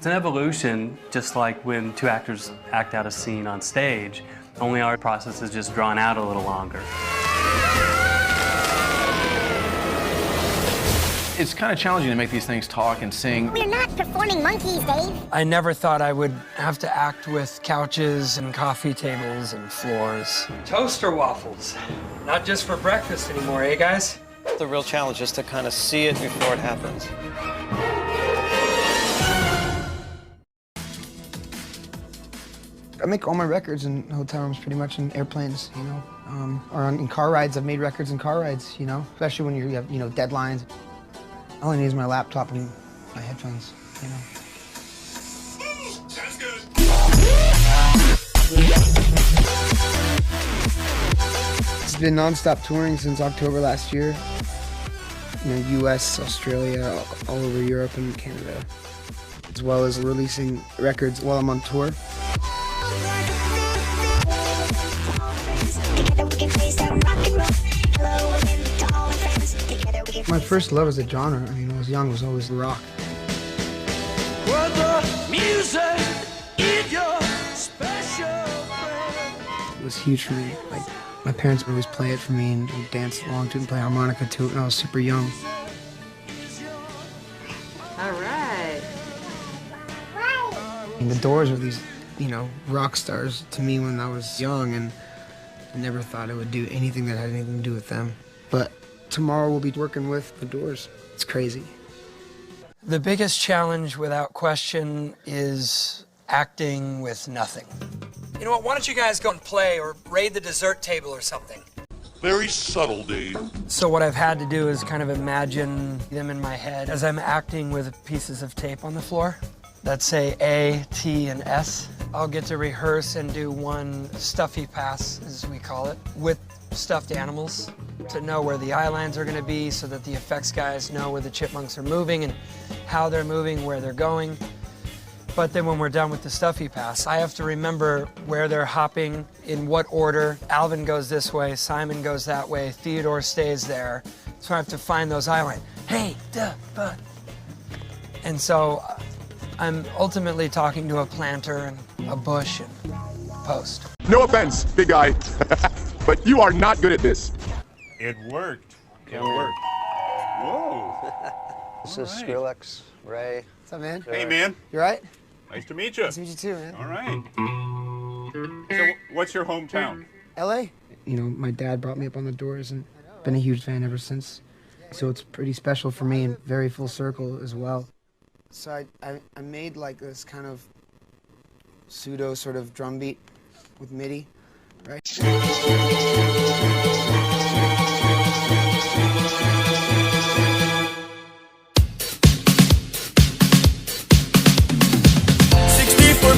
It's an evolution, just like when two actors act out a scene on stage, only our process is just drawn out a little longer. It's kind of challenging to make these things talk and sing. We're not performing monkeys, Dave. I never thought I would have to act with couches and coffee tables and floors. Toaster waffles. Not just for breakfast anymore, eh, guys? The real challenge is to kind of see it before it happens. I make all my records in hotel rooms, pretty much in airplanes, you know, or in car rides. I've made records in car rides, you know, especially when you have, you know, deadlines. All I need is my laptop and my headphones, you know. Sounds good. It's been non-stop touring since October last year. You know, U.S., Australia, all over Europe and Canada, as well as releasing records while I'm on tour. My first love as a genre, I mean, when I was young, was always rock. It was huge for me. Like, my parents would always play it for me and dance along to it and play harmonica to it when I was super young. All right. And the Doors were these, you know, rock stars to me when I was young, and I never thought I would do anything that had anything to do with them. But tomorrow we'll be working with the Doors. It's crazy. The biggest challenge, without question, is acting with nothing. You know what, why don't you guys go and play or raid the dessert table or something? Very subtle, Dave. So what I've had to do is kind of imagine them in my head as I'm acting with pieces of tape on the floor that say A, T, and S. I'll get to rehearse and do one stuffy pass, as we call it, with stuffed animals to know where the eye lines are going to be so that the effects guys know where the chipmunks are moving and how they're moving, where they're going. But then when we're done with the stuffy pass, I have to remember where they're hopping, in what order. Alvin goes this way, Simon goes that way, Theodore stays there. So I have to find those eye lines. Hey, duh, bud. And so I'm ultimately talking to a planter and a bush and a post. No offense, big guy, but you are not good at this. It worked. It worked. Whoa. This is Skrillex, Ray. What's up, man? Hey, man. You all right? Nice to meet you. Nice to meet you too, man. All right. So, what's your hometown? L.A.? You know, my dad brought me up on the Doors and been a huge fan ever since. So it's pretty special for me and very full circle as well. So I made like this kind of pseudo sort of drum beat with MIDI, right? 64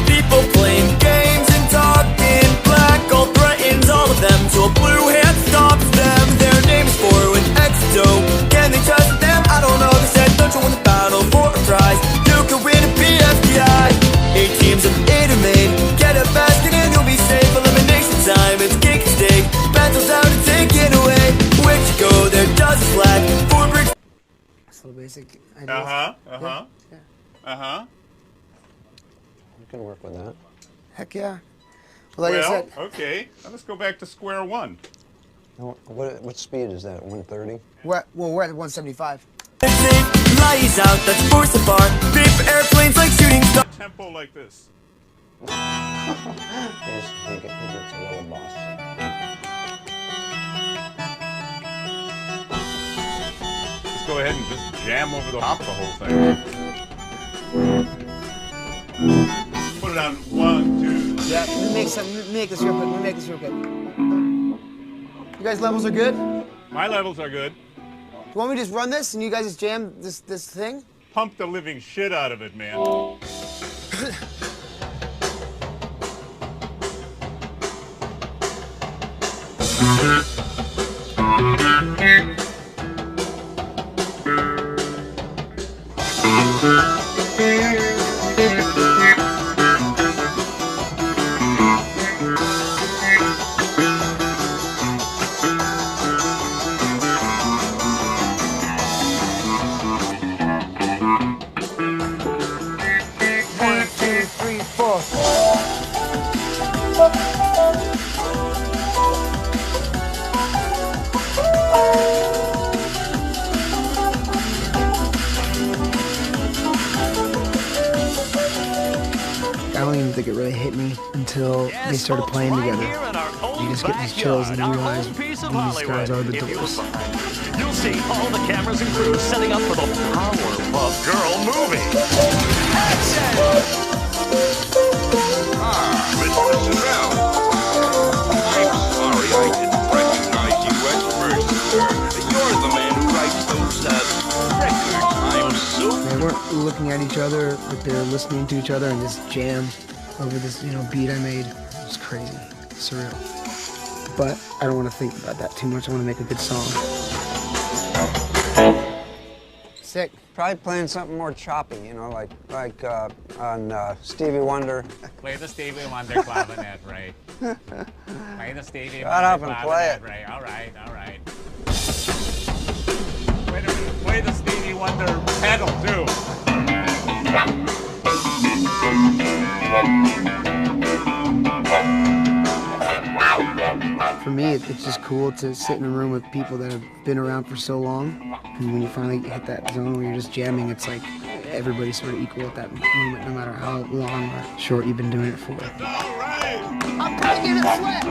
people playing games and talking. Black gold threatens all of them, so a blue hand stops them. Their name's Forward Exo. Can they trust them? I don't know. They said, don't you win the battle for a prize? You can win a PFDI. 8 teams of 8 are made. Get a basket and you'll be safe. Elimination time, it's kick and stake. Battles out and take it away. Where'd you go? There does a flag. 4 bricks. That's a little basic ideas. Uh-huh. Yeah. Uh-huh. You can work with that. Heck yeah. Well, like I said, okay. Now let's go back to square one. What speed is that? 130? we're at 175. Lies out, that's force apart. Paper airplanes like shooting stars. Tempo like this. He gets a little boss. Let's go ahead and just jam over the top of the whole thing. Put it on 1, 2. Yeah, let me make this real quick. You guys' levels are good? My levels are good. You want me to just run this and you guys just jam this thing? Pump the living shit out of it, man. until they started playing together. You just get these chills and you realize these guys are the Doors. You'll see all the cameras and crews setting up for the Powerpuff Girl movie. Action! Mr. Snell. I'm sorry I didn't recognize you at first, sir. You're the man who writes those records. I'm so... They weren't looking at each other, but they were listening to each other and just jam over this, beat I made. It was crazy, surreal. But I don't want to think about that too much. I want to make a good song. Sick. Probably playing something more choppy, like on Stevie Wonder. Play the Stevie Wonder clavinet, Ray. Play the Stevie Shut up Wonder and play it. Ray. All right, all right. Wait a minute. Play the Stevie Wonder pedal, too. For me, it's just cool to sit in a room with people that have been around for so long. And when you finally hit that zone where you're just jamming, it's like everybody's sort of equal at that moment, no matter how long or short you've been doing it for. I'm taking it sweat.